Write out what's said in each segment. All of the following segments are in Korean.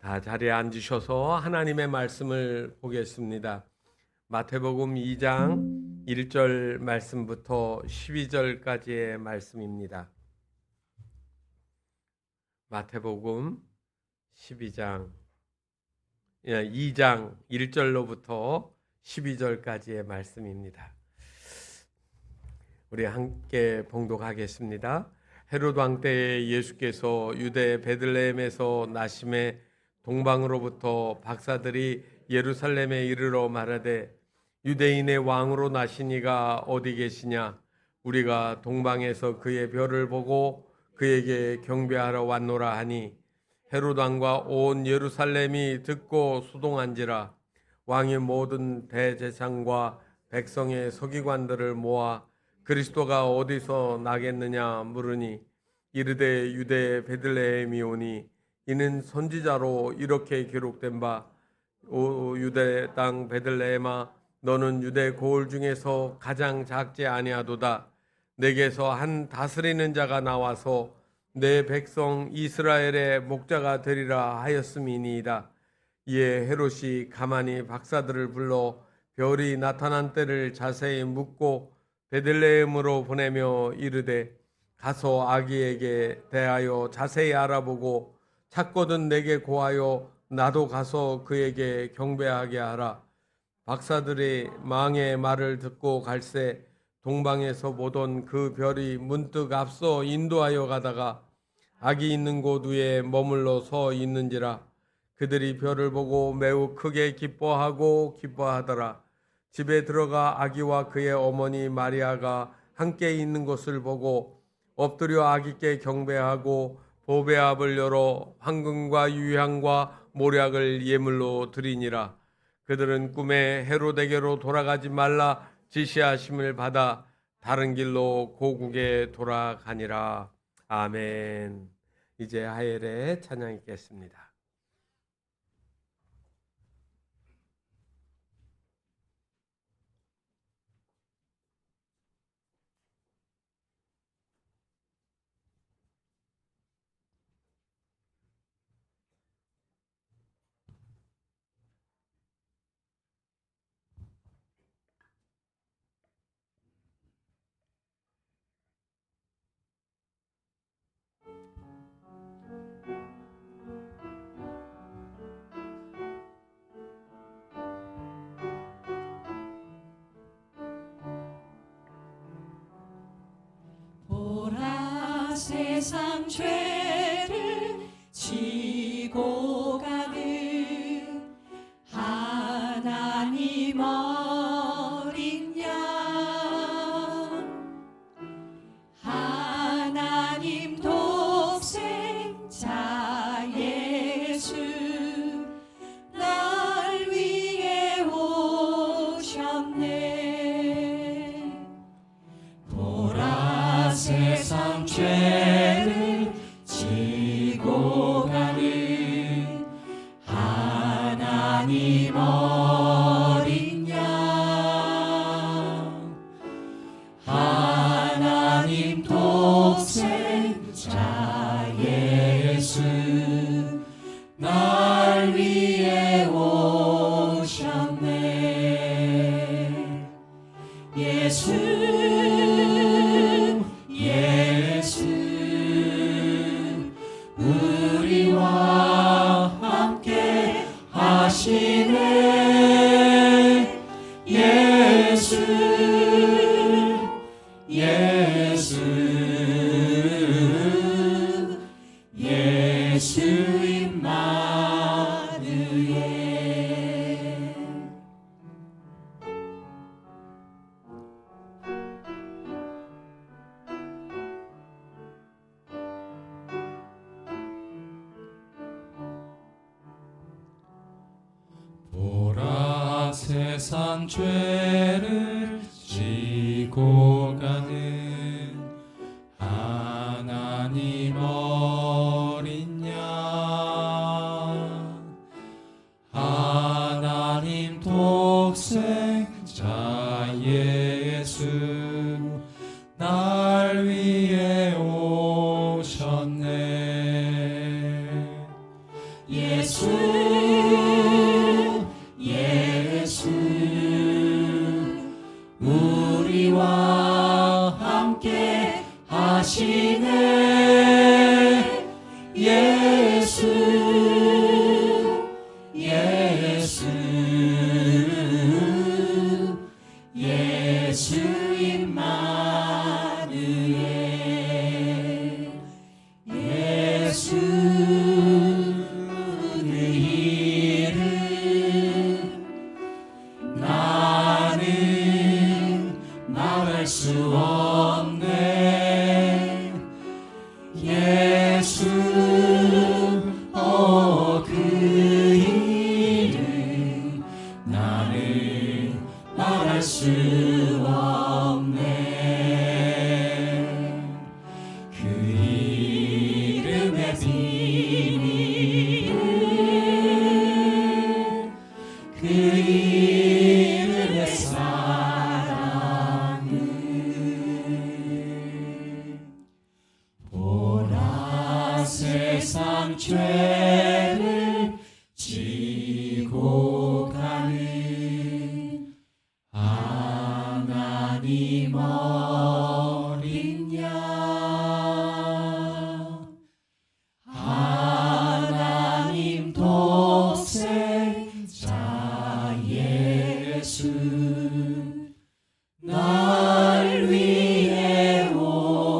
다 자리에 앉으셔서 하나님의 말씀을 보겠습니다. 마태복음 2장 1절 말씀부터 12절까지의 말씀입니다. 마태복음 2장 1절로부터 12절까지의 말씀입니다. 우리 함께 봉독하겠습니다. 헤롯 왕 때에 예수께서 유대 베들레헴에서 나심에 동방으로부터 박사들이 예루살렘에 이르러 말하되 유대인의 왕으로 나신 이가 어디 계시냐? 우리가 동방에서 그의 별을 보고 그에게 경배하러 왔노라 하니 헤롯 왕과 온 예루살렘이 듣고 소동한지라. 왕의 모든 대제사장과 백성의 서기관들을 모아 그리스도가 어디서 나겠느냐 물으니 이르되 유대 베들레헴이오니 이는 선지자로 이렇게 기록된 바 오 유대 땅 베들레헴아 너는 유대 고을 중에서 가장 작지 아니하도다. 내게서 한 다스리는 자가 나와서 내 백성 이스라엘의 목자가 되리라 하였음이니이다. 이에 헤롯이 가만히 박사들을 불러 별이 나타난 때를 자세히 묻고 베들레헴으로 보내며 이르되 가서 아기에게 대하여 자세히 알아보고 찾거든 내게 고하여 나도 가서 그에게 경배하게 하라. 박사들이 망의 말을 듣고 갈새 동방에서 보던 그 별이 문득 앞서 인도하여 가다가 아기 있는 곳 위에 머물러 서 있는지라. 그들이 별을 보고 매우 크게 기뻐하더라. 집에 들어가 아기와 그의 어머니 마리아가 함께 있는 것을 보고 엎드려 아기께 경배하고 보배압을 열어 황금과 유향과 모략을 예물로 드리니라. 그들은 꿈에 헤롯에게로 돌아가지 말라 지시하심을 받아 다른 길로 고국에 돌아가니라. 아멘. 이제 하엘의 찬양 읽겠습니다. 보라 세상 죄를 지고 가는 하나님 어린 양 하나님 독생자 예수 날 위해 오셨네. 보라 세상 죄를 지고 가는 하나님 어린 양 하나님 독생자 예수 날 위해 오셨네. 예수 우리와 함께 하시네. 예수 임마누엘. 보라 세상 죄를 지고 가는 하나님 어린 양 하나님 독생자 예수 날 위해 오셨네. 예수 예수 우리와 함께 하시네 예수 예수 예수 임마누엘 예수 의 이름 나는 말할 수 없네 예수 그 이름 나는 말할 수 없네 그 이름의 비밀 그 이름의 사랑은 보라 세상 죄를 지고 가는 하나님 어린 양 하나님 독생자 예수 날 위해 오셨네.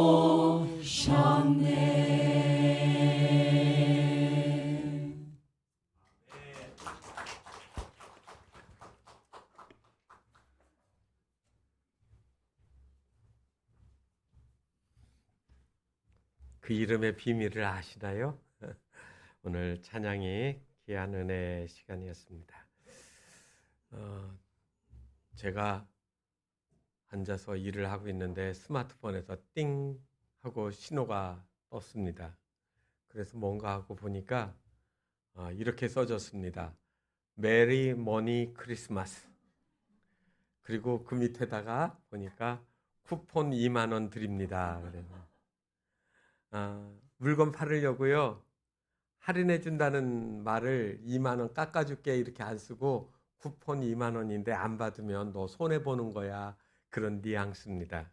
그 이름의 비밀을 아시나요? 오늘 찬양이 귀한 은혜 시간이었습니다. 제가 앉아서 일을 하고 있는데 스마트폰에서 띵 하고 신호가 떴습니다. 그래서 뭔가 하고 보니까 이렇게 써졌습니다. 메리 머니 크리스마스. 그리고 그 밑에다가 보니까 쿠폰 2만 원 드립니다. 그래서 물건 팔으려고요. 할인해 준다는 말을 2만 원 깎아줄게 이렇게 안 쓰고 쿠폰 2만 원인데 안 받으면 너 손해 보는 거야. 그런 뉘앙스입니다.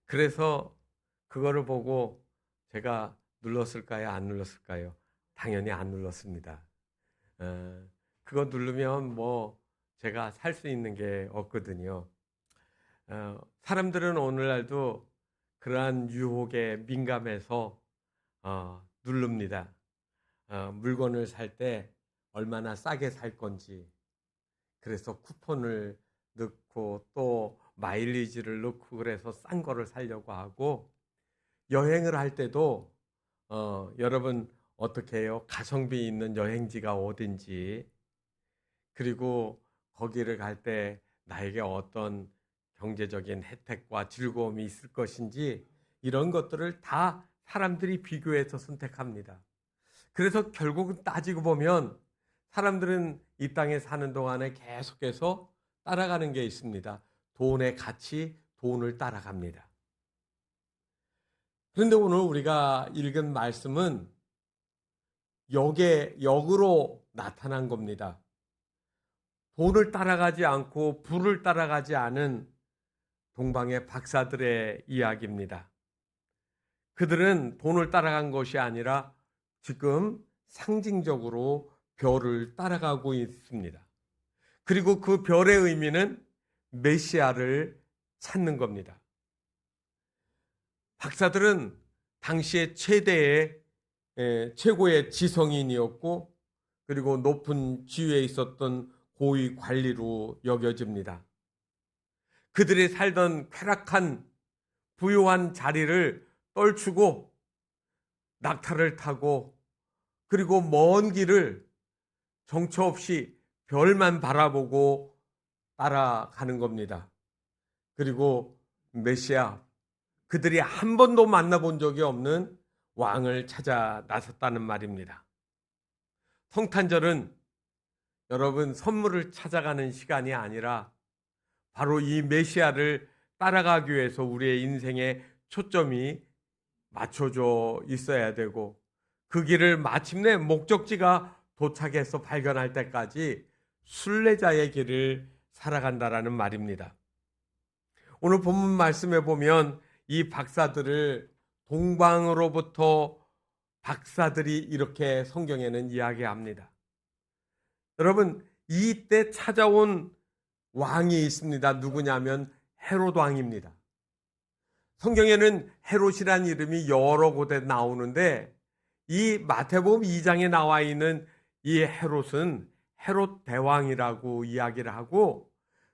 그래서 그거를 보고 제가 눌렀을까요? 안 눌렀을까요? 당연히 안 눌렀습니다. 그거 누르면 뭐 제가 살 수 있는 게 없거든요. 사람들은 오늘날도 그러한 유혹에 민감해서 누릅니다. 물건을 살 때 얼마나 싸게 살 건지, 그래서 쿠폰을 넣고 또 마일리지를 넣고 그래서 싼 거를 사려고 하고, 여행을 할 때도 여러분 어떻게 해요? 가성비 있는 여행지가 어딘지, 그리고 거기를 갈 때 나에게 어떤 경제적인 혜택과 즐거움이 있을 것인지, 이런 것들을 다 사람들이 비교해서 선택합니다. 그래서 결국은 따지고 보면 사람들은 이 땅에 사는 동안에 계속해서 따라가는 게 있습니다. 돈의 가치, 돈을 따라갑니다. 그런데 오늘 우리가 읽은 말씀은 역으로 나타난 겁니다. 돈을 따라가지 않고 부를 따라가지 않은 동방의 박사들의 이야기입니다. 그들은 돈을 따라간 것이 아니라 지금 상징적으로 별을 따라가고 있습니다. 그리고 그 별의 의미는 메시아를 찾는 겁니다. 박사들은 당시의 최고의 지성인이었고, 그리고 높은 지위에 있었던 고위 관리로 여겨집니다. 그들이 살던 쾌락한 부유한 자리를 떨치고 낙타를 타고, 그리고 먼 길을 정처 없이 별만 바라보고 따라가는 겁니다. 그리고 메시아, 그들이 한 번도 만나본 적이 없는 왕을 찾아 나섰다는 말입니다. 성탄절은 여러분 선물을 찾아가는 시간이 아니라 바로 이 메시아를 따라가기 위해서 우리의 인생에 초점이 맞춰져 있어야 되고, 그 길을 마침내 목적지가 도착해서 발견할 때까지 순례자의 길을 살아간다라는 말입니다. 오늘 본문 말씀에 보면 이 박사들을 동방으로부터 박사들이 이렇게 성경에는 이야기합니다. 여러분, 이때 찾아온 왕이 있습니다. 누구냐면 헤롯 왕입니다. 성경에는 헤롯이라는 이름이 여러 곳에 나오는데 이 마태복음 2장에 나와 있는 이 헤롯은 헤롯 대왕이라고 이야기를 하고,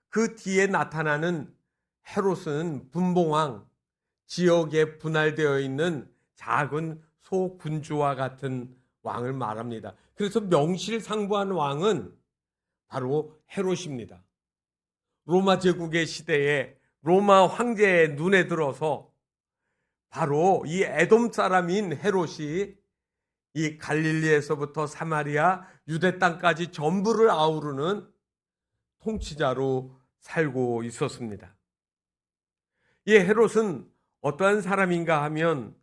그 뒤에 나타나는 헤롯은 분봉왕, 지역에 분할되어 있는 작은 소군주와 같은 왕을 말합니다. 그래서 명실상부한 왕은 바로 헤롯입니다. 로마 제국의 시대에 로마 황제의 눈에 들어서 바로 이 에돔 사람인 헤롯이 이 갈릴리에서부터 사마리아, 유대 땅까지 전부를 아우르는 통치자로 살고 있었습니다. 이 헤롯은 어떠한 사람인가 하면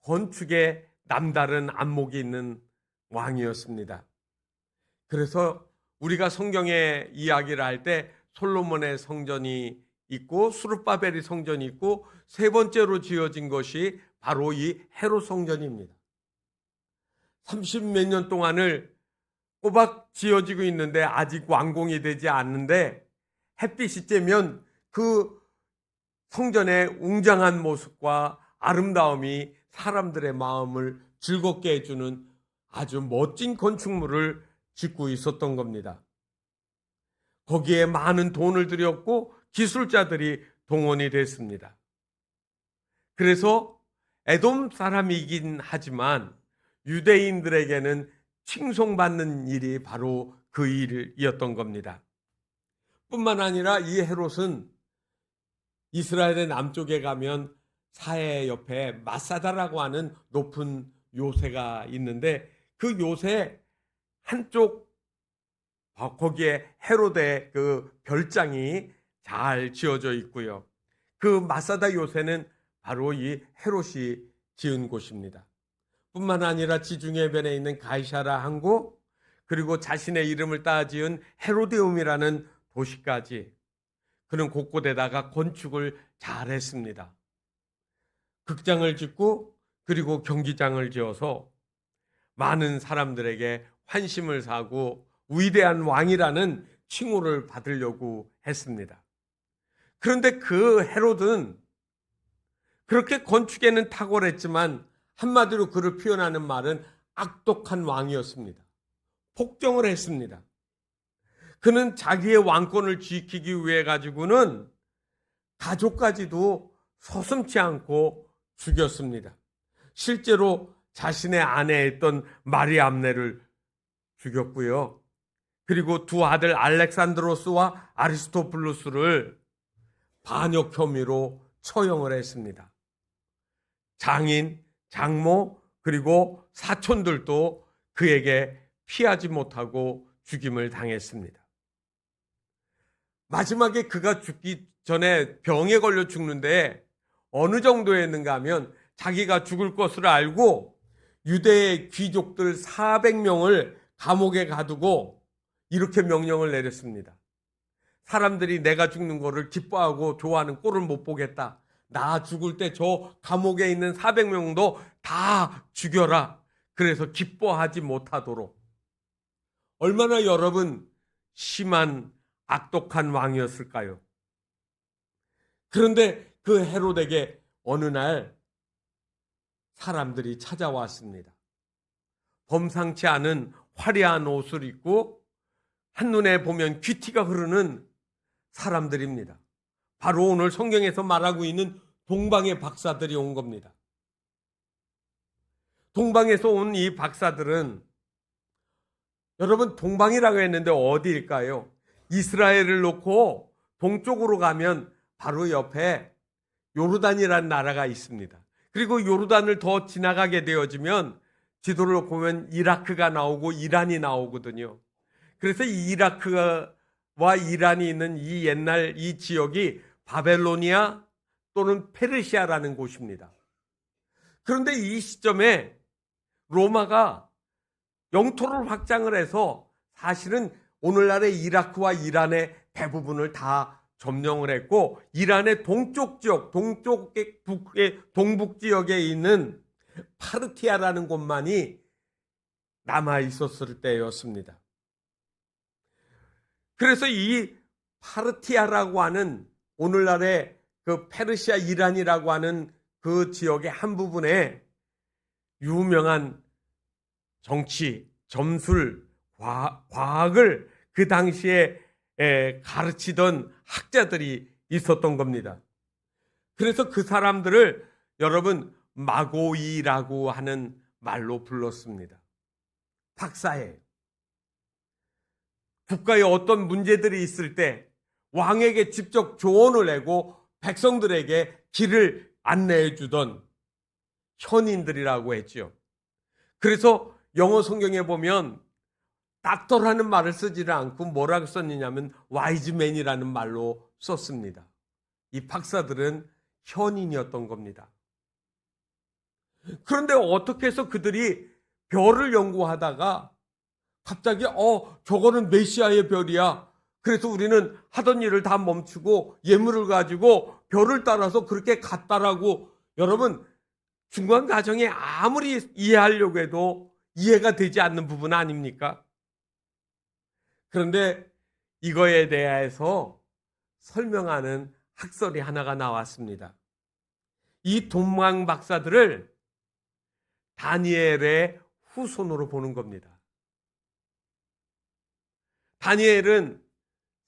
건축에 남다른 안목이 있는 왕이었습니다. 그래서 우리가 성경의 이야기를 할 때 솔로몬의 성전이 있고 수르바벨의 성전이 있고 세 번째로 지어진 것이 바로 이 헤롯 성전입니다. 30몇 년 동안을 꼬박 지어지고 있는데 아직 완공이 되지 않는데, 햇빛이 쬐면 그 성전의 웅장한 모습과 아름다움이 사람들의 마음을 즐겁게 해주는 아주 멋진 건축물을 짓고 있었던 겁니다. 거기에 많은 돈을 들였고 기술자들이 동원이 됐습니다. 그래서 에돔 사람이긴 하지만 유대인들에게는 칭송받는 일이 바로 그 일이었던 겁니다. 뿐만 아니라 이 헤롯은 이스라엘의 남쪽에 가면 사해 옆에 마사다라고 하는 높은 요새가 있는데, 그 요새 한쪽 거기에 헤롯의 그 별장이 잘 지어져 있고요. 그 마사다 요새는 바로 이 헤롯이 지은 곳입니다. 뿐만 아니라 지중해변에 있는 가이사라 항구, 그리고 자신의 이름을 따 지은 헤로데움이라는 도시까지 그는 곳곳에다가 건축을 잘 했습니다. 극장을 짓고 그리고 경기장을 지어서 많은 사람들에게 환심을 사고 위대한 왕이라는 칭호를 받으려고 했습니다. 그런데 그 헤롯은 그렇게 건축에는 탁월했지만 한마디로 그를 표현하는 말은 악독한 왕이었습니다. 폭정을 했습니다. 그는 자기의 왕권을 지키기 위해 가지고는 가족까지도 서슴지 않고 죽였습니다. 실제로 자신의 아내였던 마리암네를 죽였고요. 그리고 두 아들 알렉산드로스와 아리스토블루스를 반역 혐의로 처형을 했습니다. 장인, 장모, 그리고 사촌들도 그에게 피하지 못하고 죽임을 당했습니다. 마지막에 그가 죽기 전에 병에 걸려 죽는데 어느 정도였는가 하면 자기가 죽을 것을 알고 유대의 귀족들 400명을 감옥에 가두고 이렇게 명령을 내렸습니다. 사람들이 내가 죽는 거를 기뻐하고 좋아하는 꼴을 못 보겠다. 나 죽을 때 저 감옥에 있는 400명도 다 죽여라. 그래서 기뻐하지 못하도록. 얼마나 여러분 심한 악독한 왕이었을까요? 그런데 그 헤롯에게 어느 날 사람들이 찾아왔습니다. 범상치 않은 화려한 옷을 입고 한눈에 보면 귀티가 흐르는 사람들입니다. 바로 오늘 성경에서 말하고 있는 동방의 박사들이 온 겁니다. 동방에서 온 이 박사들은, 여러분 동방이라고 했는데 어디일까요? 이스라엘을 놓고 동쪽으로 가면 바로 옆에 요르단이라는 나라가 있습니다. 그리고 요르단을 더 지나가게 되어지면 지도를 보면 이라크가 나오고 이란이 나오거든요. 그래서 이라크와 이란이 있는 이 옛날 이 지역이 바벨로니아 또는 페르시아라는 곳입니다. 그런데 이 시점에 로마가 영토를 확장을 해서 사실은 오늘날의 이라크와 이란의 대부분을 다 점령을 했고, 이란의 동쪽 지역, 동북 지역에 있는 파르티아라는 곳만이 남아 있었을 때였습니다. 그래서 이 파르티아라고 하는 오늘날의 그 페르시아 이란이라고 하는 그 지역의 한 부분에 유명한 정치, 점술, 과학을 그 당시에 가르치던 학자들이 있었던 겁니다. 그래서 그 사람들을 여러분 마고이라고 하는 말로 불렀습니다. 박사예요. 국가에 어떤 문제들이 있을 때 왕에게 직접 조언을 내고 백성들에게 길을 안내해 주던 현인들이라고 했죠. 그래서 영어 성경에 보면 닥터라는 말을 쓰지를 않고 뭐라고 썼느냐면 와이즈맨이라는 말로 썼습니다. 이 박사들은 현인이었던 겁니다. 그런데 어떻게 해서 그들이 별을 연구하다가 갑자기 저거는 메시아의 별이야. 그래서 우리는 하던 일을 다 멈추고 예물을 가지고 별을 따라서 그렇게 갔다라고, 여러분 중간 과정에 아무리 이해하려고 해도 이해가 되지 않는 부분 아닙니까? 그런데 이거에 대해서 설명하는 학설이 하나가 나왔습니다. 이 동방 박사들을 다니엘의 후손으로 보는 겁니다. 다니엘은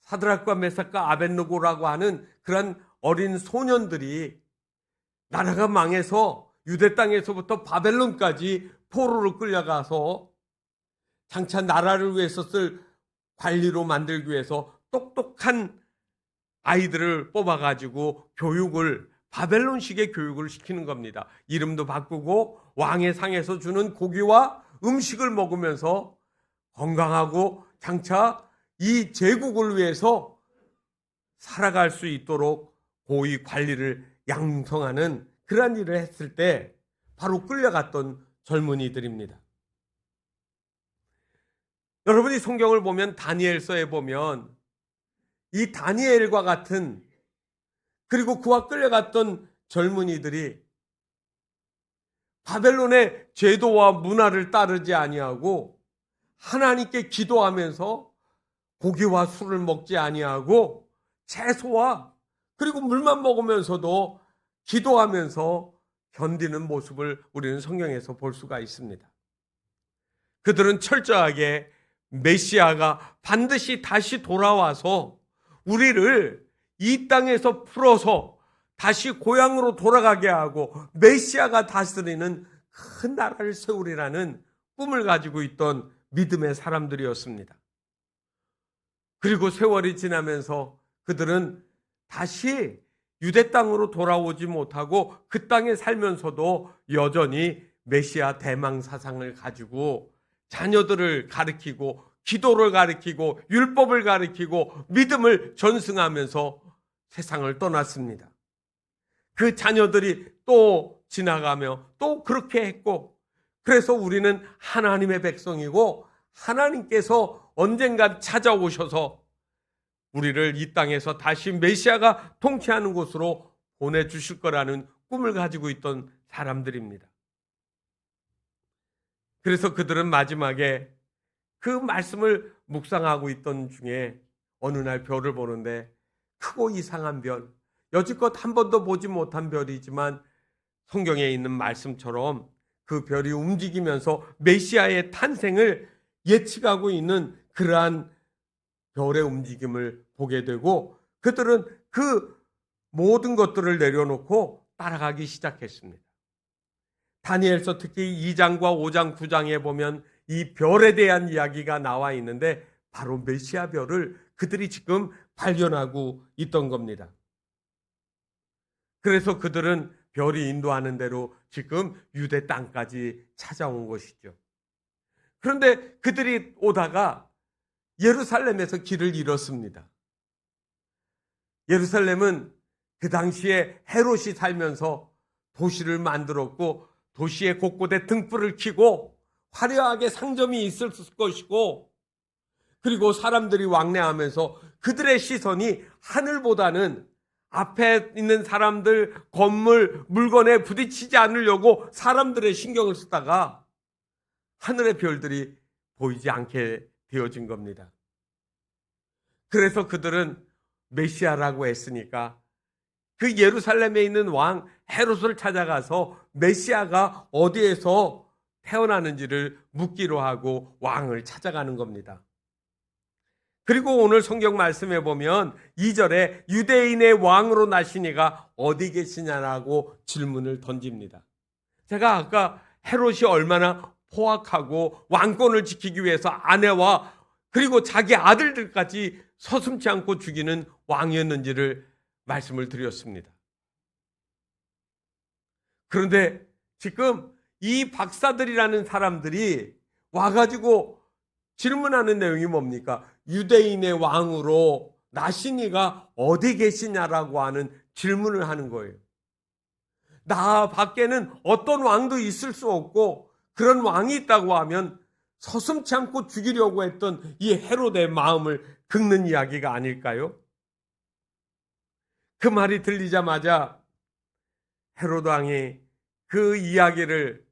사드락과 메삭과 아벳느고라고 하는 그런 어린 소년들이 나라가 망해서 유대 땅에서부터 바벨론까지 포로로 끌려가서 장차 나라를 위해서 쓸 관리로 만들기 위해서 똑똑한 아이들을 뽑아가지고 바벨론식의 교육을 시키는 겁니다. 이름도 바꾸고 왕의 상에서 주는 고기와 음식을 먹으면서 건강하고 장차 이 제국을 위해서 살아갈 수 있도록 고위 관리를 양성하는 그러한 일을 했을 때 바로 끌려갔던 젊은이들입니다. 여러분이 성경을 보면 다니엘서에 보면 이 다니엘과 같은, 그리고 그와 끌려갔던 젊은이들이 바벨론의 제도와 문화를 따르지 아니하고 하나님께 기도하면서 고기와 술을 먹지 아니하고 채소와 그리고 물만 먹으면서도 기도하면서 견디는 모습을 우리는 성경에서 볼 수가 있습니다. 그들은 철저하게 메시아가 반드시 다시 돌아와서 우리를 이 땅에서 풀어서 다시 고향으로 돌아가게 하고 메시아가 다스리는 큰 나라를 세우리라는 꿈을 가지고 있던 믿음의 사람들이었습니다. 그리고 세월이 지나면서 그들은 다시 유대 땅으로 돌아오지 못하고 그 땅에 살면서도 여전히 메시아 대망 사상을 가지고 자녀들을 가르치고 기도를 가르치고 율법을 가르치고 믿음을 전승하면서 세상을 떠났습니다. 그 자녀들이 또 지나가며 또 그렇게 했고, 그래서 우리는 하나님의 백성이고 하나님께서 언젠가 찾아오셔서 우리를 이 땅에서 다시 메시아가 통치하는 곳으로 보내주실 거라는 꿈을 가지고 있던 사람들입니다. 그래서 그들은 마지막에 그 말씀을 묵상하고 있던 중에 어느 날 별을 보는데 크고 이상한 별, 여지껏 한 번도 보지 못한 별이지만 성경에 있는 말씀처럼 그 별이 움직이면서 메시아의 탄생을 예측하고 있는 그러한 별의 움직임을 보게 되고 그들은 그 모든 것들을 내려놓고 따라가기 시작했습니다. 다니엘서 특히 2장과 5장, 9장에 보면 이 별에 대한 이야기가 나와 있는데 바로 메시아 별을 그들이 지금 발견하고 있던 겁니다. 그래서 그들은 별이 인도하는 대로 지금 유대 땅까지 찾아온 것이죠. 그런데 그들이 오다가 예루살렘에서 길을 잃었습니다. 예루살렘은 그 당시에 헤롯이 살면서 도시를 만들었고 도시의 곳곳에 등불을 켜고 화려하게 상점이 있을 것이고, 그리고 사람들이 왕래하면서 그들의 시선이 하늘보다는 앞에 있는 사람들, 건물, 물건에 부딪히지 않으려고 사람들의 신경을 쓰다가 하늘의 별들이 보이지 않게 되어진 겁니다. 그래서 그들은 메시아라고 했으니까 그 예루살렘에 있는 왕 헤롯을 찾아가서 메시아가 어디에서 태어나는지를 묻기로 하고 왕을 찾아가는 겁니다. 그리고 오늘 성경 말씀에 보면 2절에 유대인의 왕으로 나시니가 어디 계시냐라고 질문을 던집니다. 제가 아까 헤롯이 얼마나 포악하고 왕권을 지키기 위해서 아내와 그리고 자기 아들들까지 서슴지 않고 죽이는 왕이었는지를 말씀을 드렸습니다. 그런데 지금 이 박사들이라는 사람들이 와가지고 질문하는 내용이 뭡니까? 유대인의 왕으로 나시니가 어디 계시냐라고 하는 질문을 하는 거예요. 나 밖에는 어떤 왕도 있을 수 없고, 그런 왕이 있다고 하면 서슴지 않고 죽이려고 했던 이 헤롯의 마음을 긁는 이야기가 아닐까요? 그 말이 들리자마자 헤롯 왕이 그 이야기를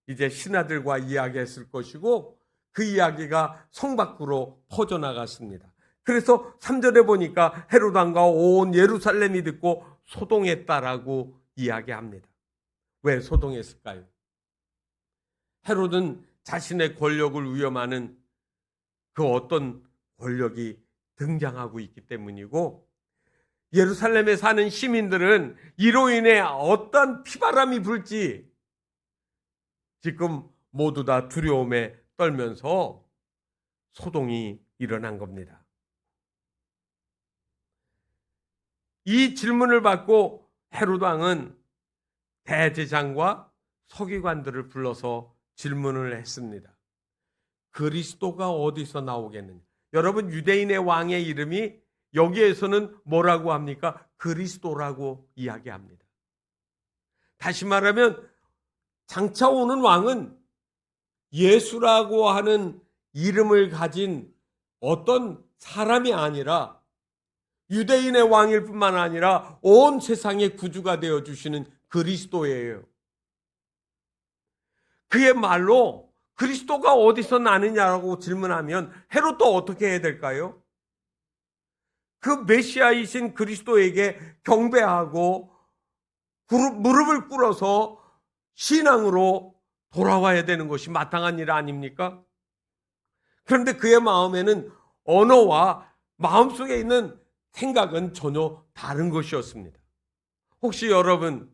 이제 신하들과 이야기했을 것이고, 그 이야기가 성 밖으로 퍼져나갔습니다. 그래서 3절에 보니까 헤롯 왕과 온 예루살렘이 듣고 소동했다라고 이야기합니다. 왜 소동했을까요? 헤롯은 자신의 권력을 위험하는 그 어떤 권력이 등장하고 있기 때문이고, 예루살렘에 사는 시민들은 이로 인해 어떤 피바람이 불지 지금 모두 다 두려움에 떨면서 소동이 일어난 겁니다. 이 질문을 받고 헤롯 왕은 대제사장과 서기관들을 불러서 질문을 했습니다. 그리스도가 어디서 나오겠느냐? 여러분, 유대인의 왕의 이름이 여기에서는 뭐라고 합니까? 그리스도라고 이야기합니다. 다시 말하면 장차 오는 왕은 예수라고 하는 이름을 가진 어떤 사람이 아니라 유대인의 왕일 뿐만 아니라 온 세상의 구주가 되어주시는 그리스도예요. 그의 말로 그리스도가 어디서 나느냐라고 질문하면 헤롯도 어떻게 해야 될까요? 그 메시아이신 그리스도에게 경배하고 무릎을 꿇어서 신앙으로 돌아와야 되는 것이 마땅한 일 아닙니까? 그런데 그의 마음에는 언어와 마음속에 있는 생각은 전혀 다른 것이었습니다. 혹시 여러분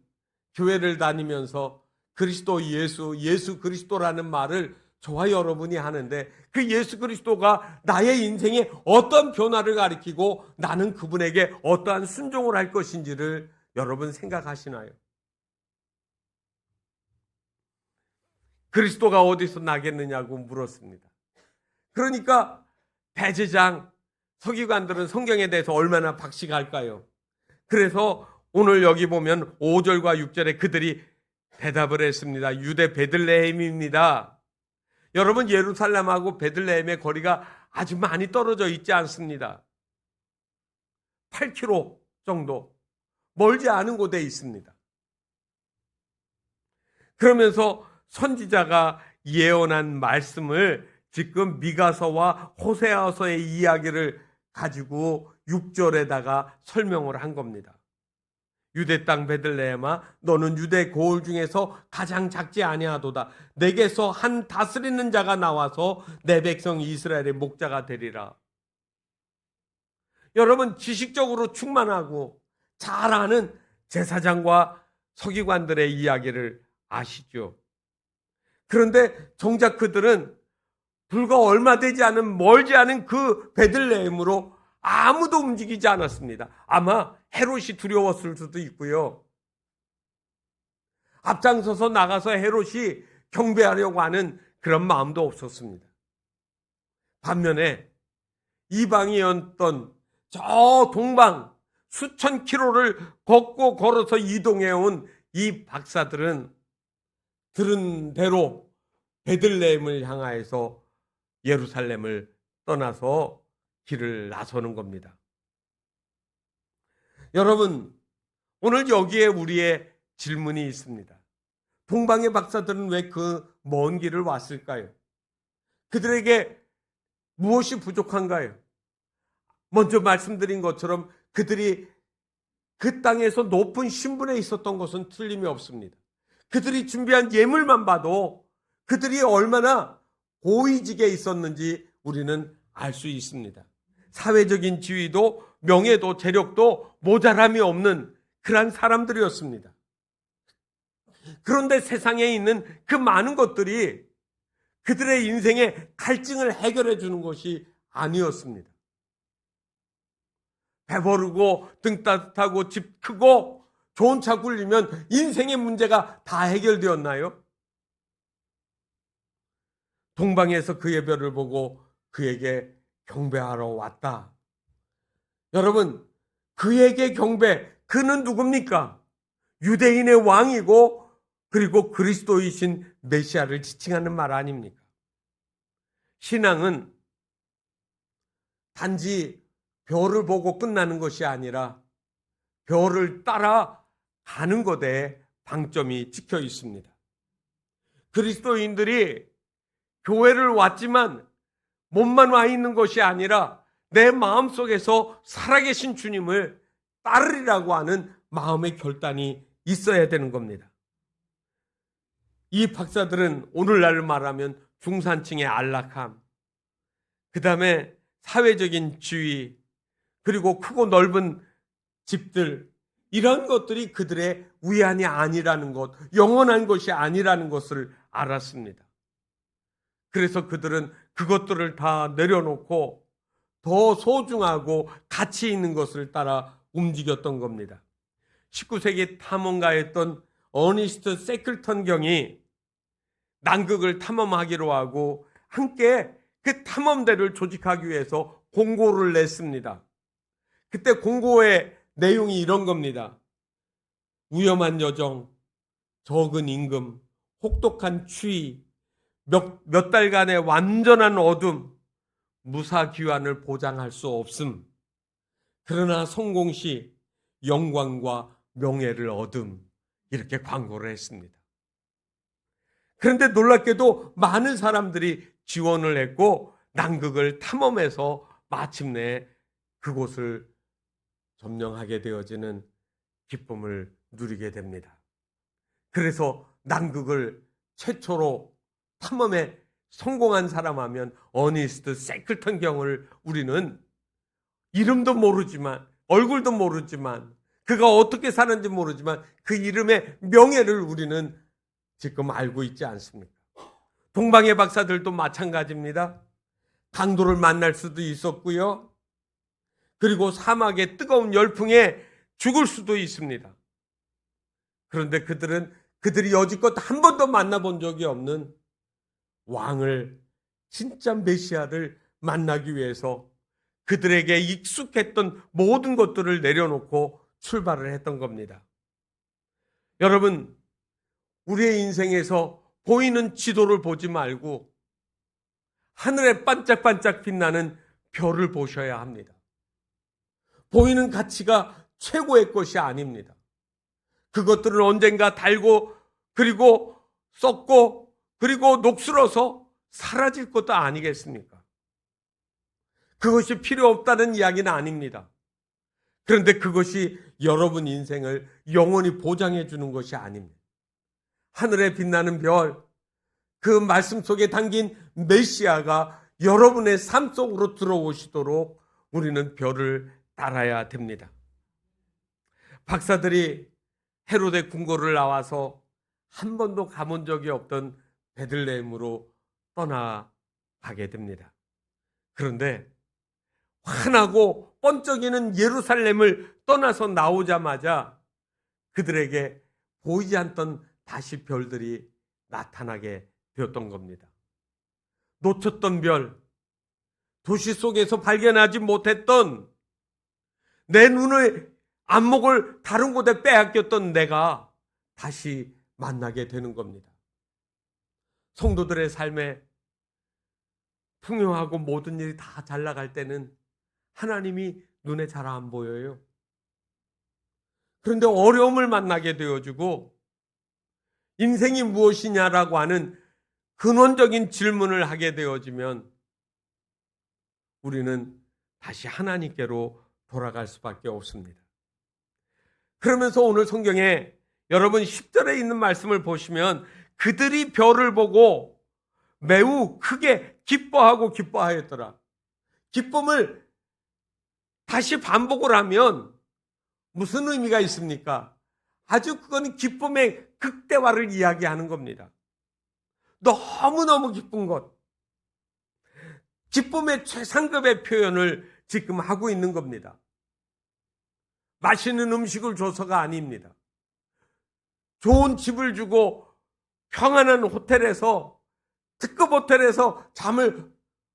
교회를 다니면서 그리스도 예수 그리스도라는 말을 저와 여러분이 하는데 그 예수 그리스도가 나의 인생에 어떤 변화를 가리키고 나는 그분에게 어떠한 순종을 할 것인지를 여러분 생각하시나요? 그리스도가 어디서 나겠느냐고 물었습니다. 그러니까 대제사장, 서기관들은 성경에 대해서 얼마나 박식할까요? 그래서 오늘 여기 보면 5절과 6절에 그들이 대답을 했습니다. 유대 베들레헴입니다. 여러분, 예루살렘하고 베들레헴의 거리가 아주 많이 떨어져 있지 않습니다. 8km 정도 멀지 않은 곳에 있습니다. 그러면서 선지자가 예언한 말씀을 지금 미가서와 호세아서의 이야기를 가지고 6절에다가 설명을 한 겁니다. 유대 땅 베들레헴아, 너는 유대 고을 중에서 가장 작지 아니하도다. 내게서 한 다스리는 자가 나와서 내 백성 이스라엘의 목자가 되리라. 여러분, 지식적으로 충만하고 잘 아는 제사장과 서기관들의 이야기를 아시죠? 그런데 정작 그들은 불과 얼마 되지 않은 멀지 않은 그 베들레헴으로 아무도 움직이지 않았습니다. 아마 헤롯이 두려웠을 수도 있고요. 앞장서서 나가서 헤롯이 경배하려고 하는 그런 마음도 없었습니다. 반면에 이방이었던 저 동방 수천 킬로를 걷고 걸어서 이동해온 이 박사들은 들은 대로 베들레헴을 향하여서 예루살렘을 떠나서 길을 나서는 겁니다. 여러분, 오늘 여기에 우리의 질문이 있습니다. 동방의 박사들은 왜 그 먼 길을 왔을까요? 그들에게 무엇이 부족한가요? 먼저 말씀드린 것처럼 그들이 그 땅에서 높은 신분에 있었던 것은 틀림이 없습니다. 그들이 준비한 예물만 봐도 그들이 얼마나 고위직에 있었는지 우리는 알 수 있습니다. 사회적인 지위도 명예도 재력도 모자람이 없는 그러한 사람들이었습니다. 그런데 세상에 있는 그 많은 것들이 그들의 인생의 갈증을 해결해 주는 것이 아니었습니다. 배부르고 등 따뜻하고 집 크고 좋은 차 굴리면 인생의 문제가 다 해결되었나요? 동방에서 그의 별을 보고 그에게 경배하러 왔다. 여러분, 그에게 경배, 그는 누굽니까? 유대인의 왕이고 그리고 그리스도이신 메시아를 지칭하는 말 아닙니까? 신앙은 단지 별을 보고 끝나는 것이 아니라 별을 따라 가는 것에 방점이 찍혀 있습니다. 그리스도인들이 교회를 왔지만 몸만 와 있는 것이 아니라 내 마음속에서 살아계신 주님을 따르리라고 하는 마음의 결단이 있어야 되는 겁니다. 이 박사들은 오늘날 말하면 중산층의 안락함, 그 다음에 사회적인 지위, 그리고 크고 넓은 집들, 이런 것들이 그들의 위안이 아니라는 것, 영원한 것이 아니라는 것을 알았습니다. 그래서 그들은 그것들을 다 내려놓고 더 소중하고 가치 있는 것을 따라 움직였던 겁니다. 19세기 탐험가였던 어니스트 세클턴 경이 남극을 탐험하기로 하고 함께 그 탐험대를 조직하기 위해서 공고를 냈습니다. 그때 공고의 내용이 이런 겁니다. 위험한 여정, 적은 임금, 혹독한 추위, 몇 달간의 완전한 어둠, 무사귀환을 보장할 수 없음. 그러나 성공 시 영광과 명예를 얻음. 이렇게 광고를 했습니다. 그런데 놀랍게도 많은 사람들이 지원을 했고 남극을 탐험해서 마침내 그곳을 점령하게 되어지는 기쁨을 누리게 됩니다. 그래서 남극을 최초로 탐험에 성공한 사람 하면 어니스트 세클턴 경을 우리는 이름도 모르지만 얼굴도 모르지만 그가 어떻게 사는지 모르지만 그 이름의 명예를 우리는 지금 알고 있지 않습니까? 동방의 박사들도 마찬가지입니다. 강도를 만날 수도 있었고요. 그리고 사막의 뜨거운 열풍에 죽을 수도 있습니다. 그런데 그들이 여지껏 한 번도 만나본 적이 없는 왕을, 진짜 메시아를 만나기 위해서 그들에게 익숙했던 모든 것들을 내려놓고 출발을 했던 겁니다. 여러분, 우리의 인생에서 보이는 지도를 보지 말고 하늘에 반짝반짝 빛나는 별을 보셔야 합니다. 보이는 가치가 최고의 것이 아닙니다. 그것들은 언젠가 달고 그리고 썩고 그리고 녹슬어서 사라질 것도 아니겠습니까? 그것이 필요 없다는 이야기는 아닙니다. 그런데 그것이 여러분 인생을 영원히 보장해 주는 것이 아닙니다. 하늘에 빛나는 별, 그 말씀 속에 담긴 메시아가 여러분의 삶 속으로 들어오시도록 우리는 별을 따라야 됩니다. 박사들이 헤로데 궁궐을 나와서 한 번도 가본 적이 없던 베들레헴으로 떠나가게 됩니다. 그런데 환하고 번쩍이는 예루살렘을 떠나서 나오자마자 그들에게 보이지 않던 다시 별들이 나타나게 되었던 겁니다. 놓쳤던 별, 도시 속에서 발견하지 못했던 내 눈의 안목을 다른 곳에 빼앗겼던 내가 다시 만나게 되는 겁니다. 성도들의 삶에 풍요하고 모든 일이 다 잘 나갈 때는 하나님이 눈에 잘 안 보여요. 그런데 어려움을 만나게 되어주고 인생이 무엇이냐라고 하는 근원적인 질문을 하게 되어지면 우리는 다시 하나님께로 돌아갈 수밖에 없습니다. 그러면서 오늘 성경에 여러분 10절에 있는 말씀을 보시면 그들이 별을 보고 매우 크게 기뻐하였더라. 기쁨을 다시 반복을 하면 무슨 의미가 있습니까? 아주 그건 기쁨의 극대화를 이야기하는 겁니다. 너무너무 기쁜 것. 기쁨의 최상급의 표현을 지금 하고 있는 겁니다. 맛있는 음식을 줘서가 아닙니다. 좋은 집을 주고 평안한 호텔에서, 특급 호텔에서 잠을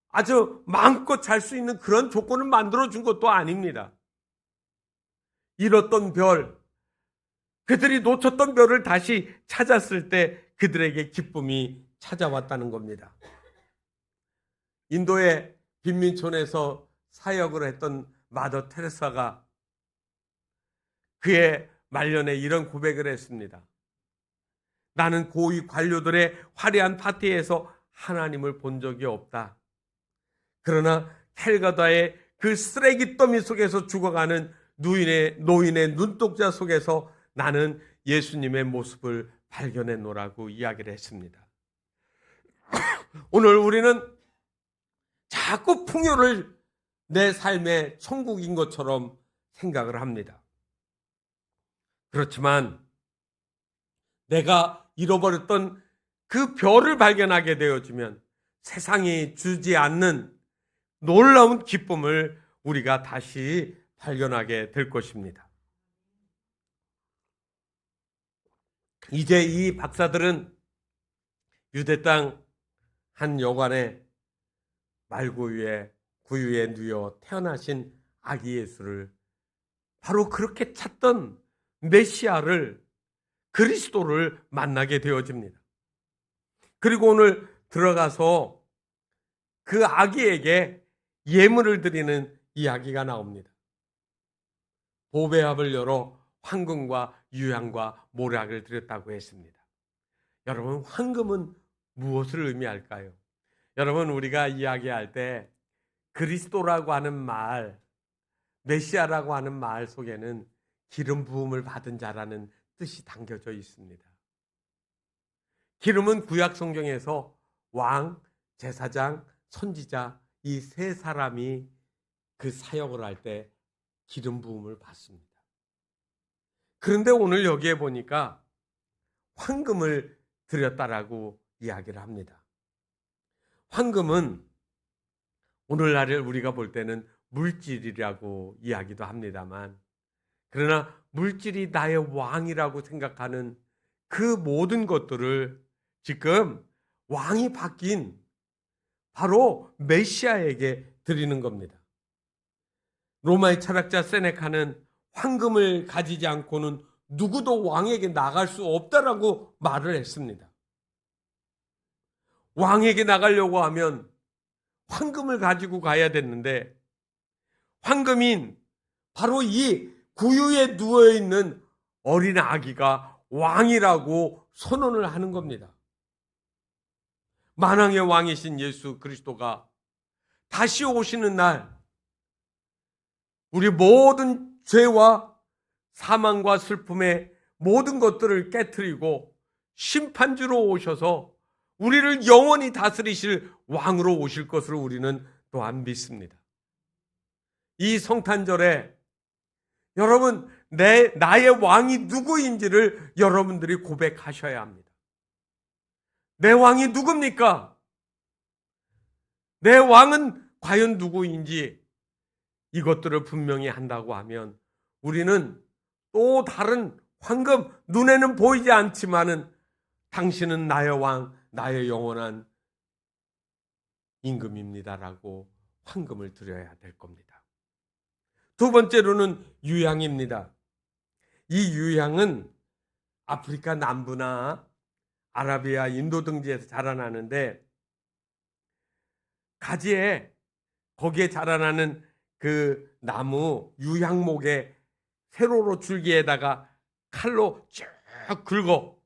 아주 마음껏 잘 수 있는 그런 조건을 만들어준 것도 아닙니다. 잃었던 별, 그들이 놓쳤던 별을 다시 찾았을 때 그들에게 기쁨이 찾아왔다는 겁니다. 인도의 빈민촌에서 사역을 했던 마더 테레사가 그의 말년에 이런 고백을 했습니다. 나는 고위 관료들의 화려한 파티에서 하나님을 본 적이 없다. 그러나 캘가다의 그 쓰레기 더미 속에서 죽어가는 노인의 눈독자 속에서 나는 예수님의 모습을 발견했노라고 이야기를 했습니다. 오늘 우리는 자꾸 풍요를 내 삶의 천국인 것처럼 생각을 합니다. 그렇지만 내가 잃어버렸던 그 별을 발견하게 되어지면 세상이 주지 않는 놀라운 기쁨을 우리가 다시 발견하게 될 것입니다. 이제 이 박사들은 유대 땅 한 여관에 말구유에 구유에 누여 태어나신 아기 예수를 바로 그렇게 찾던 메시아를 그리스도를 만나게 되어집니다. 그리고 오늘 들어가서 그 아기에게 예물을 드리는 이야기가 나옵니다. 보배합을 열어 황금과 유향과 모략을 드렸다고 했습니다. 여러분, 황금은 무엇을 의미할까요? 여러분, 우리가 이야기할 때 그리스도라고 하는 말, 메시아라고 하는 말 속에는 기름 부음을 받은 자라는 뜻이 담겨져 있습니다. 기름은 구약 성경에서 왕, 제사장, 선지자 이 세 사람이 그 사역을 할 때 기름 부음을 받습니다. 그런데 오늘 여기에 보니까 황금을 드렸다라고 이야기를 합니다. 황금은 오늘날을 우리가 볼 때는 물질이라고 이야기도 합니다만, 그러나 물질이 나의 왕이라고 생각하는 그 모든 것들을 지금 왕이 바뀐 바로 메시아에게 드리는 겁니다. 로마의 철학자 세네카는 황금을 가지지 않고는 누구도 왕에게 나갈 수 없다라고 말을 했습니다. 왕에게 나가려고 하면 황금을 가지고 가야 됐는데, 황금인 바로 이 구유에 누워있는 어린 아기가 왕이라고 선언을 하는 겁니다. 만왕의 왕이신 예수 그리스도가 다시 오시는 날, 우리 모든 죄와 사망과 슬픔의 모든 것들을 깨트리고 심판주로 오셔서 우리를 영원히 다스리실 왕으로 오실 것을 우리는 또한 믿습니다. 이 성탄절에 여러분, 나의 왕이 누구인지를 여러분들이 고백하셔야 합니다. 내 왕이 누굽니까? 내 왕은 과연 누구인지 이것들을 분명히 한다고 하면 우리는 또 다른 황금, 눈에는 보이지 않지만은 당신은 나의 왕, 나의 영원한 임금입니다라고 황금을 드려야 될 겁니다. 두 번째로는 유향입니다. 이 유향은 아프리카 남부나 아라비아 인도 등지에서 자라나는데 가지에 거기에 자라나는 그 나무 유향목의 세로로 줄기에다가 칼로 쭉 긁어.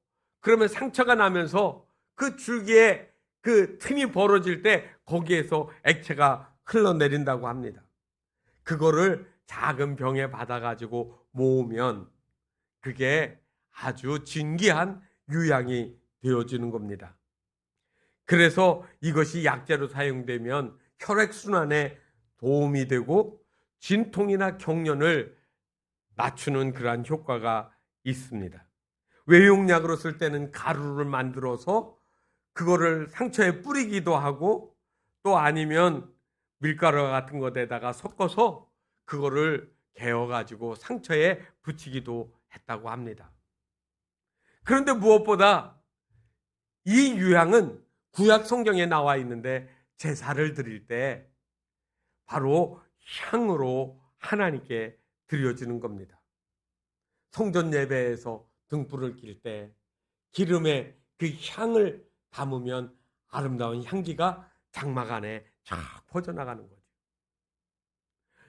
그러면 상처가 나면서 그 줄기에 그 틈이 벌어질 때 거기에서 액체가 흘러내린다고 합니다. 그거를 작은 병에 받아가지고 모으면 그게 아주 진귀한 유향이 되어지는 겁니다. 그래서 이것이 약재로 사용되면 혈액순환에 도움이 되고 진통이나 경련을 낮추는 그러한 효과가 있습니다. 외용약으로 쓸 때는 가루를 만들어서 그거를 상처에 뿌리기도 하고 또 아니면 밀가루 같은 것에다가 섞어서 그거를 개어가지고 상처에 붙이기도 했다고 합니다. 그런데 무엇보다 이 유향은 구약 성경에 나와 있는데 제사를 드릴 때 바로 향으로 하나님께 드려지는 겁니다. 성전 예배에서 등불을 낄 때 기름에 그 향을 담으면 아름다운 향기가 장막 안에 쫙 퍼져나가는 거죠.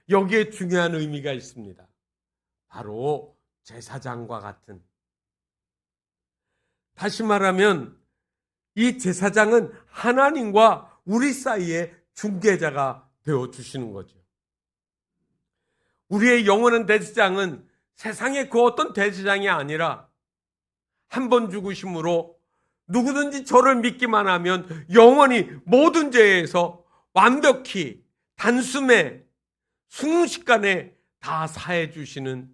여기에 중요한 의미가 있습니다. 바로 제사장과 같은. 다시 말하면 이 제사장은 하나님과 우리 사이에 중개자가 되어주시는 거죠. 우리의 영원한 대제사장은 세상의 그 어떤 대제사장이 아니라 한 번 죽으심으로 누구든지 저를 믿기만 하면 영원히 모든 죄에서 완벽히 단숨에 순식간에 다 사해 주시는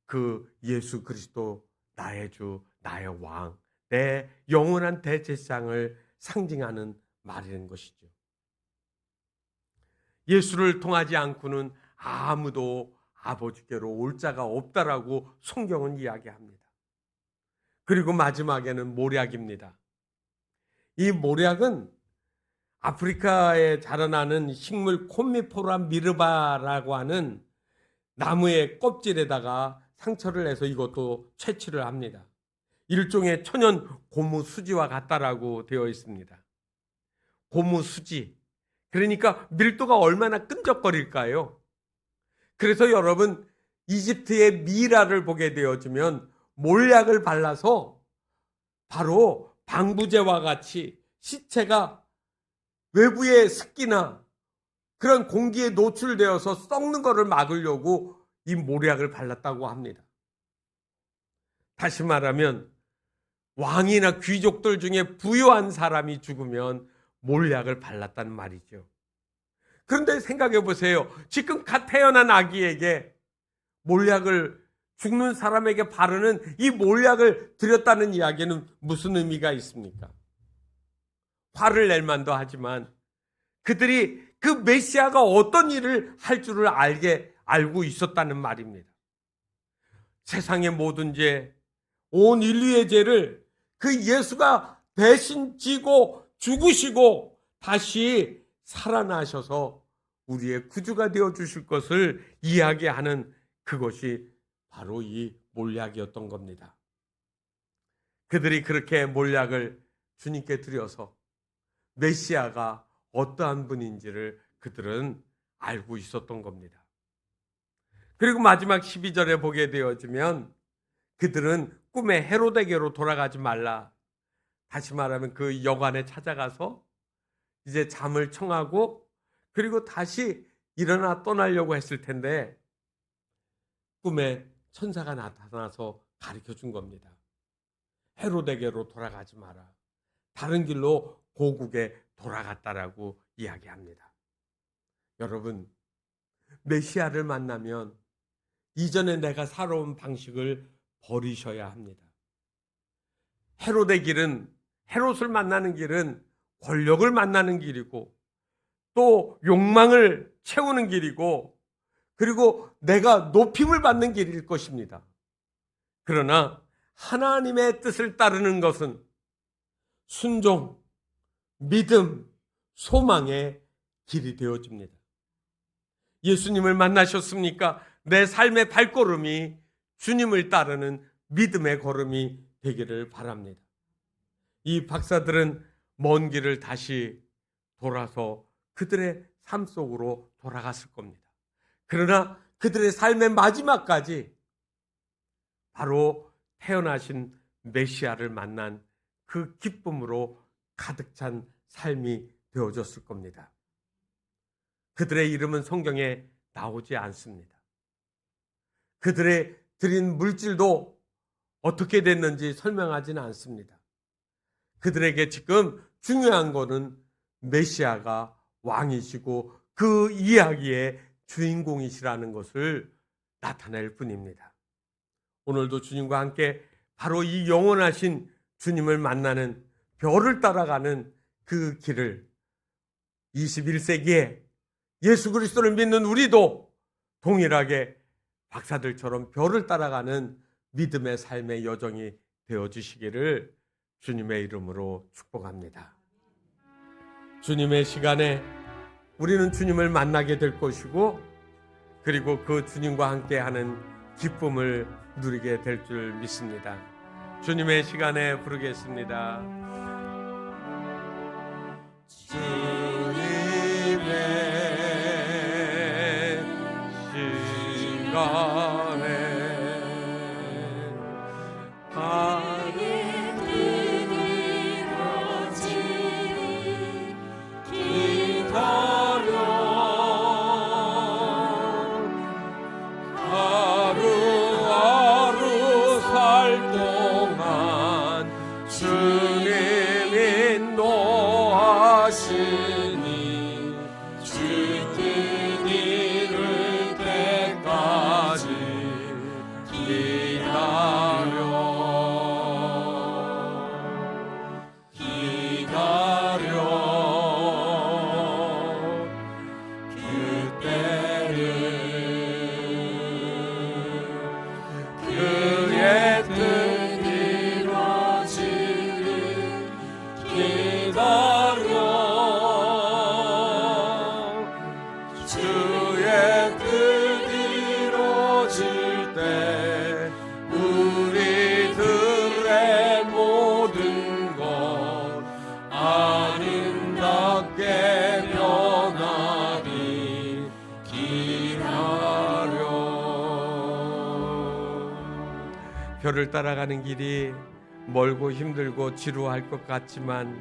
그 예수 그리스도 나의 주 나의 왕 내 영원한 대제사장을 상징하는 말인 것이죠. 예수를 통하지 않고는 아무도 아버지께로 올 자가 없다라고 성경은 이야기합니다. 그리고 마지막에는 모략입니다. 이 모략은 아프리카에 자라나는 식물 콤미포라 미르바라고 하는 나무의 껍질에다가 상처를 내서 이것도 채취를 합니다. 일종의 천연 고무 수지와 같다라고 되어 있습니다. 고무 수지. 그러니까 밀도가 얼마나 끈적거릴까요? 그래서 여러분 이집트의 미라를 보게 되어지면 몰약을 발라서 바로 방부제와 같이 시체가 외부의 습기나 그런 공기에 노출되어서 썩는 것을 막으려고 이 몰약을 발랐다고 합니다. 다시 말하면 왕이나 귀족들 중에 부유한 사람이 죽으면 몰약을 발랐다는 말이죠. 그런데 생각해 보세요. 지금 갓 태어난 아기에게 몰약을 죽는 사람에게 바르는 이 몰약을 드렸다는 이야기는 무슨 의미가 있습니까? 화를 낼 만도 하지만 그들이 그 메시아가 어떤 일을 할 줄을 알고 있었다는 말입니다. 세상의 모든 죄, 온 인류의 죄를 그 예수가 대신 지고 죽으시고 다시 살아나셔서 우리의 구주가 되어 주실 것을 이야기하는 그것이 바로 이 몰약이었던 겁니다. 그들이 그렇게 몰약을 주님께 드려서 메시아가 어떠한 분인지를 그들은 알고 있었던 겁니다. 그리고 마지막 12절에 보게 되어지면 그들은 꿈에 헤로데게로 돌아가지 말라. 다시 말하면 그 여관에 찾아가서 이제 잠을 청하고 그리고 다시 일어나 떠나려고 했을 텐데 꿈에 천사가 나타나서 가르쳐 준 겁니다. 헤로데게로 돌아가지 마라. 다른 길로 고국에 돌아갔다라고 이야기합니다. 여러분, 메시아를 만나면 이전에 내가 살아온 방식을 버리셔야 합니다. 헤롯의 길은, 헤롯을 만나는 길은 권력을 만나는 길이고 또 욕망을 채우는 길이고 그리고 내가 높임을 받는 길일 것입니다. 그러나 하나님의 뜻을 따르는 것은 순종, 믿음, 소망의 길이 되어집니다. 예수님을 만나셨습니까? 내 삶의 발걸음이 주님을 따르는 믿음의 걸음이 되기를 바랍니다. 이 박사들은 먼 길을 다시 돌아서 그들의 삶 속으로 돌아갔을 겁니다. 그러나 그들의 삶의 마지막까지 바로 태어나신 메시아를 만난 그 기쁨으로 가득 찬 삶이 되어졌을 겁니다. 그들의 이름은 성경에 나오지 않습니다. 그들의 드린 물질도 어떻게 됐는지 설명하지는 않습니다. 그들에게 지금 중요한 것은 메시아가 왕이시고 그 이야기의 주인공이시라는 것을 나타낼 뿐입니다. 오늘도 주님과 함께 바로 이 영원하신 주님을 만나는 별을 따라가는 그 길을 21세기에 예수 그리스도를 믿는 우리도 동일하게 박사들처럼 별을 따라가는 믿음의 삶의 여정이 되어주시기를 주님의 이름으로 축복합니다. 주님의 시간에 우리는 주님을 만나게 될 것이고, 그리고 그 주님과 함께하는 기쁨을 누리게 될 줄 믿습니다. 주님의 시간에 부르겠습니다. 주님의 시간에 별을 따라가는 길이 멀고 힘들고 지루할 것 같지만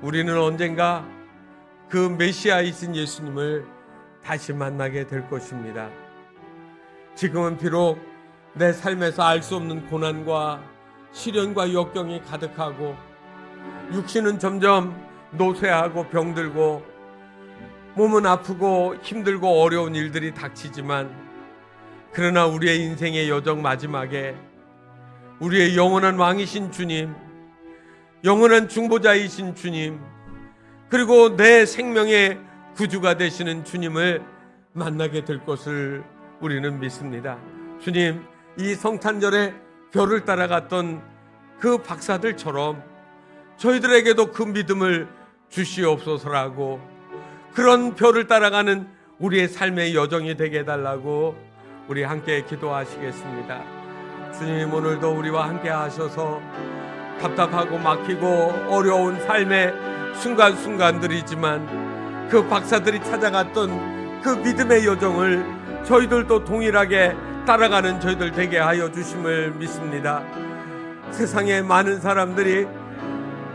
우리는 언젠가 그 메시아이신 예수님을 다시 만나게 될 것입니다. 지금은 비록 내 삶에서 알 수 없는 고난과 시련과 역경이 가득하고 육신은 점점 노쇠하고 병들고 몸은 아프고 힘들고 어려운 일들이 닥치지만, 그러나 우리의 인생의 여정 마지막에 우리의 영원한 왕이신 주님, 영원한 중보자이신 주님, 그리고 내 생명의 구주가 되시는 주님을 만나게 될 것을 우리는 믿습니다. 주님, 이 성탄절에 별을 따라갔던 그 박사들처럼 저희들에게도 그 믿음을 주시옵소서라고, 그런 별을 따라가는 우리의 삶의 여정이 되게 해달라고 우리 함께 기도하시겠습니다. 주님, 오늘도 우리와 함께 하셔서 답답하고 막히고 어려운 삶의 순간순간들이지만 그 박사들이 찾아갔던 그 믿음의 여정을 저희들도 동일하게 따라가는 저희들 되게 하여 주심을 믿습니다. 세상에 많은 사람들이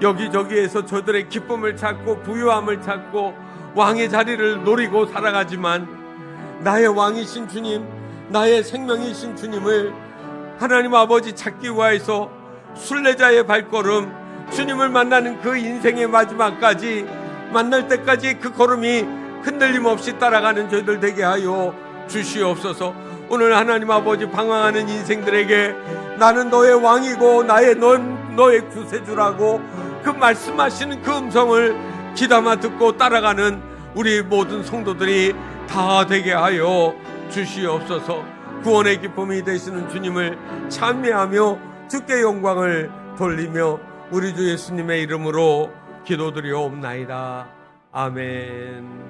여기저기에서 저들의 기쁨을 찾고 부유함을 찾고 왕의 자리를 노리고 살아가지만, 나의 왕이신 주님, 나의 생명이신 주님을 하나님 아버지 찾기 위해서 순례자의 발걸음, 주님을 만나는 그 인생의 마지막까지 만날 때까지 그 걸음이 흔들림 없이 따라가는 저희들 되게 하여 주시옵소서. 오늘 하나님 아버지 방황하는 인생들에게 나는 너의 왕이고 너의 구세주라고 그 말씀하시는 그 음성을 귀담아 듣고 따라가는 우리 모든 성도들이 다 되게 하여 주시옵소서. 구원의 기쁨이 되시는 주님을 찬미하며 주께 영광을 돌리며 우리 주 예수님의 이름으로 기도드리옵나이다. 아멘.